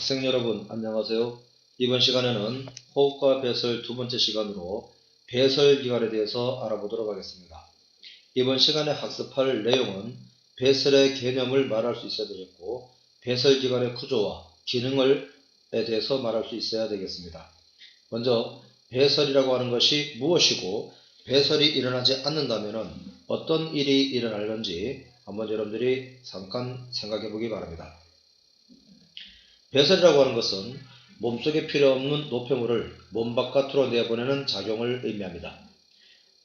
학생 여러분 안녕하세요. 이번 시간에는 호흡과 배설 두 번째 시간으로 배설기관에 대해서 알아보도록 하겠습니다. 이번 시간에 학습할 내용은 배설의 개념을 말할 수 있어야 되겠고 배설기관의 구조와 기능에 대해서 말할 수 있어야 되겠습니다. 먼저 배설이라고 하는 것이 무엇이고 배설이 일어나지 않는다면 어떤 일이 일어날는지 한번 여러분들이 잠깐 생각해 보기 바랍니다. 배설이라고 하는 것은 몸속에 필요없는 노폐물을 몸 바깥으로 내보내는 작용을 의미합니다.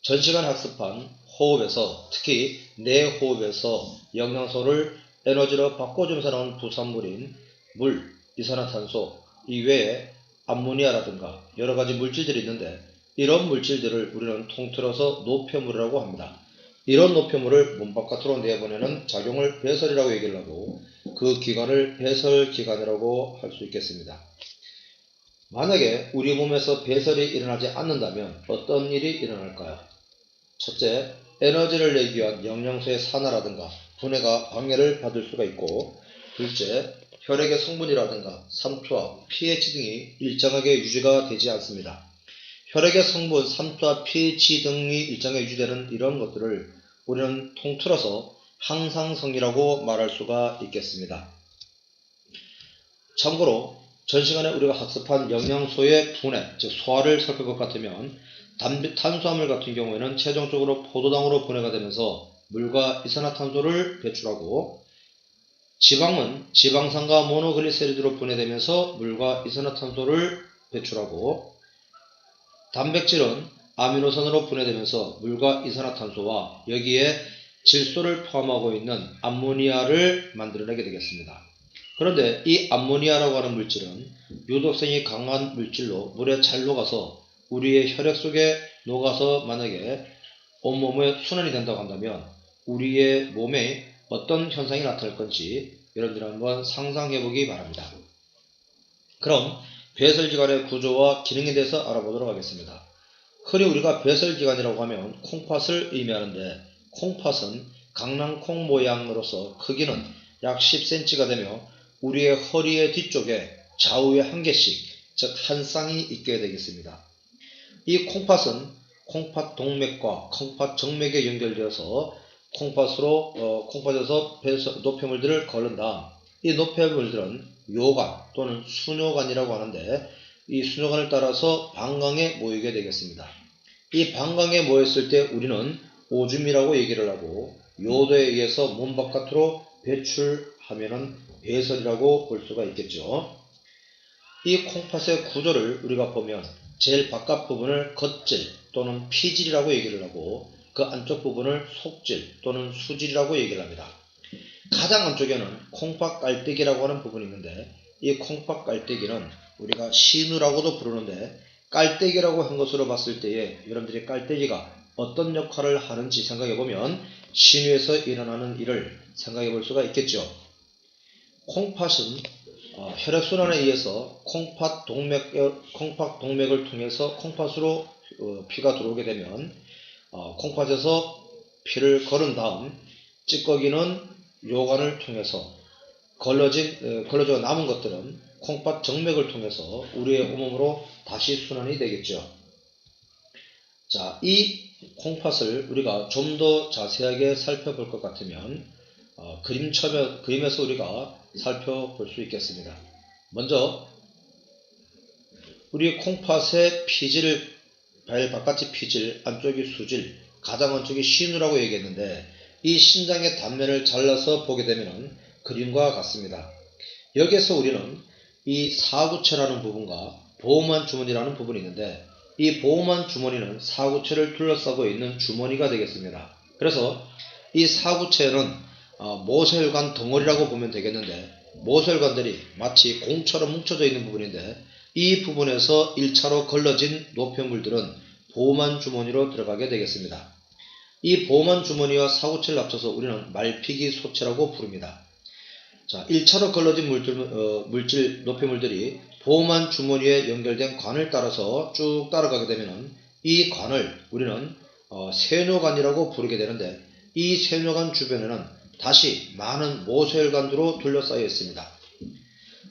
전 시간 학습한 호흡에서 특히 내호흡에서 영양소를 에너지로 바꿔주면서 나오는 부산물인 물, 이산화탄소 이외에 암모니아라든가 여러가지 물질들이 있는데 이런 물질들을 우리는 통틀어서 노폐물이라고 합니다. 이런 노폐물을 몸 바깥으로 내보내는 작용을 배설이라고 얘기를 하고 그 기관을 배설기관이라고 할 수 있겠습니다. 만약에 우리 몸에서 배설이 일어나지 않는다면 어떤 일이 일어날까요? 첫째, 에너지를 내기 위한 영양소의 산화라든가 분해가 방해를 받을 수가 있고, 둘째, 혈액의 성분이라든가 삼투압, pH 등이 일정하게 유지가 되지 않습니다. 혈액의 성분, 삼투압, pH 등이 일정하게 유지되는 이런 것들을 우리는 통틀어서 항상성이라고 말할 수가 있겠습니다. 참고로 전 시간에 우리가 학습한 영양소의 분해, 즉 소화를 살펴볼 것 같으면 탄수화물 같은 경우에는 최종적으로 포도당으로 분해가 되면서 물과 이산화탄소를 배출하고, 지방은 지방산과 모노글리세리드로 분해되면서 물과 이산화탄소를 배출하고, 단백질은 아미노산으로 분해되면서 물과 이산화탄소와 여기에 질소를 포함하고 있는 암모니아를 만들어내게 되겠습니다. 그런데 이 암모니아라고 하는 물질은 유독성이 강한 물질로 물에 잘 녹아서 우리의 혈액 속에 녹아서 만약에 온몸에 순환이 된다고 한다면 우리의 몸에 어떤 현상이 나타날 건지 여러분들 한번 상상해 보기 바랍니다. 그럼 배설기관의 구조와 기능에 대해서 알아보도록 하겠습니다. 흔히 우리가 배설기관이라고 하면 콩팥을 의미하는데, 콩팥은 강낭콩 모양으로서 크기는 약 10cm가 되며 우리의 허리의 뒤쪽에 좌우에 한 개씩, 즉 한 쌍이 있게 되겠습니다. 이 콩팥은 콩팥 동맥과 콩팥 정맥에 연결되어서 콩팥에서 노폐물들을 거른 다음 이 노폐물들은 요관 또는 수뇨관이라고 하는데 이 수뇨관을 따라서 방광에 모이게 되겠습니다. 이 방광에 모였을 때 우리는 오줌이라고 얘기를 하고 요도에 의해서 몸 바깥으로 배출하면은 배설이라고 볼 수가 있겠죠. 이 콩팥의 구조를 우리가 보면 제일 바깥 부분을 겉질 또는 피질이라고 얘기를 하고 그 안쪽 부분을 속질 또는 수질이라고 얘기를 합니다. 가장 안쪽에는 콩팥 깔때기라고 하는 부분이 있는데 이 콩팥 깔때기는 우리가 신우라고도 부르는데, 깔때기라고 한 것으로 봤을 때에 여러분들이 깔때기가 어떤 역할을 하는지 생각해보면 신우에서 일어나는 일을 생각해 볼 수가 있겠죠. 콩팥은 혈액순환에 의해서 콩팥 동맥을 통해서 콩팥으로 피가 들어오게 되면 콩팥에서 피를 거른 다음 찌꺼기는 요관을 통해서 걸러져 남은 것들은 콩팥 정맥을 통해서 우리의 온몸으로 다시 순환이 되겠죠. 자, 이 콩팥을 우리가 좀 더 자세하게 살펴볼 것 같으면 그림에서 우리가 살펴볼 수 있겠습니다. 먼저 우리 콩팥의 피질, 바깥이 피질, 안쪽이 수질, 가장 안쪽이 신우라고 얘기했는데 이 신장의 단면을 잘라서 보게 되면 그림과 같습니다. 여기에서 우리는 이 사구체라는 부분과 보호막 주머니라는 부분이 있는데 이 보호막 주머니는 사구체를 둘러싸고 있는 주머니가 되겠습니다. 그래서 이 사구체는 모세혈관 덩어리라고 보면 되겠는데, 모세혈관들이 마치 공처럼 뭉쳐져 있는 부분인데 이 부분에서 1차로 걸러진 노폐물들은 보호막 주머니로 들어가게 되겠습니다. 이 보호막 주머니와 사구체를 합쳐서 우리는 말피기 소체라고 부릅니다. 자, 1차로 걸러진 노폐물들이 보호막 주머니에 연결된 관을 따라서 쭉 따라가게 되면 이 관을 우리는 세뇨관이라고 부르게 되는데 이 세뇨관 주변에는 다시 많은 모세혈관으로 둘러싸여 있습니다.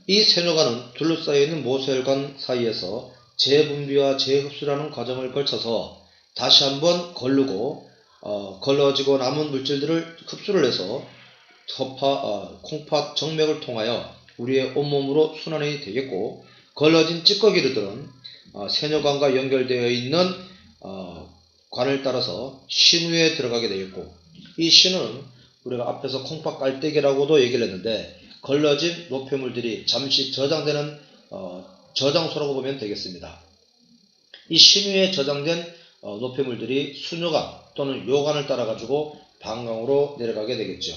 이 세뇨관은 둘러싸여 있는 모세혈관 사이에서 재분비와 재흡수라는 과정을 거쳐서 다시 한번 걸러지고 남은 물질들을 흡수를 해서 콩팥 정맥을 통하여 우리의 온몸으로 순환이 되겠고, 걸러진 찌꺼기들은 세뇨관과 연결되어 있는 관을 따라서 신우에 들어가게 되겠고, 이 신우는 우리가 앞에서 콩팥 깔때기라고도 얘기를 했는데, 걸러진 노폐물들이 잠시 저장되는 저장소라고 보면 되겠습니다. 이 신우에 저장된 노폐물들이 수뇨관 또는 요관을 따라 가지고 방광으로 내려가게 되겠죠.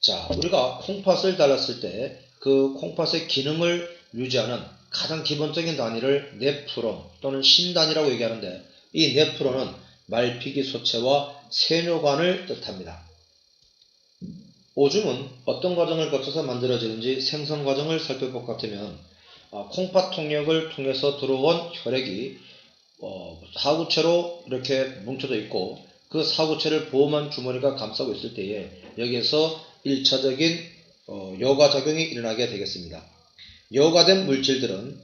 자, 우리가 콩팥을 잘랐을 때 그 콩팥의 기능을 유지하는 가장 기본적인 단위를 네프론 또는 심단위라고 얘기하는데, 이 네프론은 말피기 소체와 세뇨관을 뜻합니다. 오줌은 어떤 과정을 거쳐서 만들어지는지 생성 과정을 살펴볼 것 같으면, 콩팥 통역을 통해서 들어온 혈액이 사구체로 이렇게 뭉쳐져 있고, 그 사구체를 보호막 주머니가 감싸고 있을 때에 여기에서 1차적인 여과작용이 일어나게 되겠습니다. 여과된 물질들은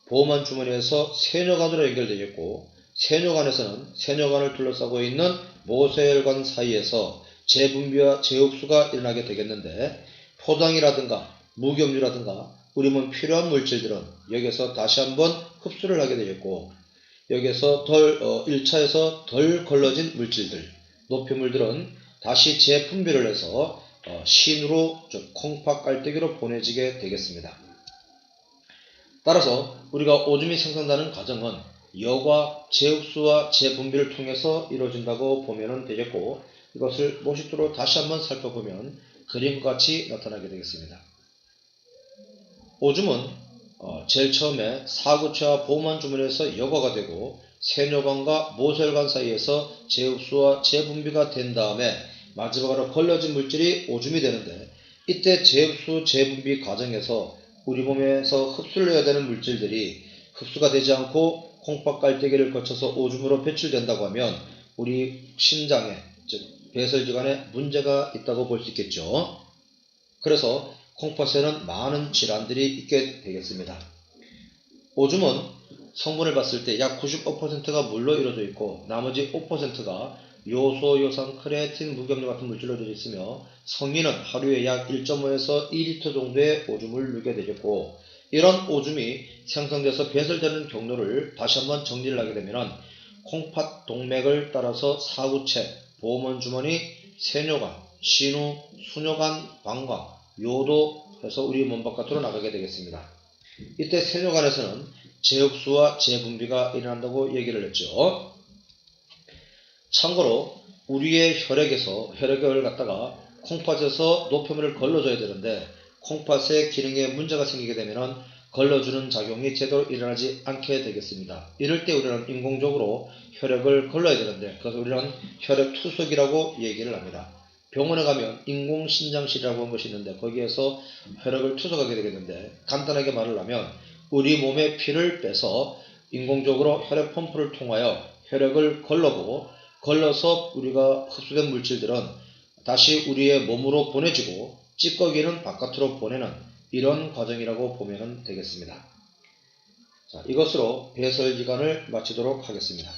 보호막 주머니에서 세뇨관으로 연결되겠고, 세뇨관에서는 세뇨관을 둘러싸고 있는 모세혈관 사이에서 재분비와 재흡수가 일어나게 되겠는데, 포당이라든가 무경유라든가 우리 몸 필요한 물질들은 여기서 다시 한번 흡수를 하게 되겠고, 여기서 1차에서 덜 걸러진 물질들, 노폐물들은 다시 재분비를 해서 신으로, 즉 콩팥 깔때기로 보내지게 되겠습니다. 따라서 우리가 오줌이 생성되는 과정은 여과, 재흡수와 재분비를 통해서 이루어진다고 보면 되겠고, 이것을 모식도로 다시 한번 살펴보면 그림과 같이 나타나게 되겠습니다. 오줌은 제일 처음에 사구체와 보호막 주머니에서 여과가 되고, 세뇨관과 모세혈관 사이에서 재흡수와 재분비가 된 다음에 마지막으로 걸러진 물질이 오줌이 되는데, 이때 재흡수, 재분비 과정에서 우리 몸에서 흡수를 해야 되는 물질들이 흡수가 되지 않고 콩팥 깔때기를 거쳐서 오줌으로 배출된다고 하면 우리 신장에, 즉 배설지관에 문제가 있다고 볼 수 있겠죠. 그래서 콩팥에는 많은 질환들이 있게 되겠습니다. 오줌은 성분을 봤을 때 약 95%가 물로 이루어져 있고, 나머지 5%가 요소, 요산, 크레아틴, 무경류 같은 물질로 이루어져 있으며, 성인은 하루에 약 1.5에서 2리터 정도의 오줌을 누게 되겠고, 이런 오줌이 생성돼서 배설되는 경로를 다시 한번 정리를 하게 되면 콩팥 동맥을 따라서 사구체, 보호막 주머니, 세뇨관, 신우, 수뇨관, 방광, 요도 해서 우리 몸 바깥으로 나가게 되겠습니다. 이때 세뇨관에서는 재흡수와 재분비가 일어난다고 얘기를 했죠. 참고로 우리의 혈액을 갖다가 콩팥에서 노폐물을 걸러줘야 되는데, 콩팥의 기능에 문제가 생기게 되면 걸러주는 작용이 제대로 일어나지 않게 되겠습니다. 이럴 때 우리는 인공적으로 혈액을 걸러야 되는데, 그래서 우리는 혈액 투석이라고 얘기를 합니다. 병원에 가면 인공신장실이라고 하는 것이 있는데, 거기에서 혈액을 투석하게 되겠는데, 간단하게 말을 하면 우리 몸의 피를 빼서 인공적으로 혈액 펌프를 통하여 혈액을 걸러서 우리가 흡수된 물질들은 다시 우리의 몸으로 보내지고 찌꺼기는 바깥으로 보내는 이런 과정이라고 보면 되겠습니다. 자, 이것으로 배설기간을 마치도록 하겠습니다.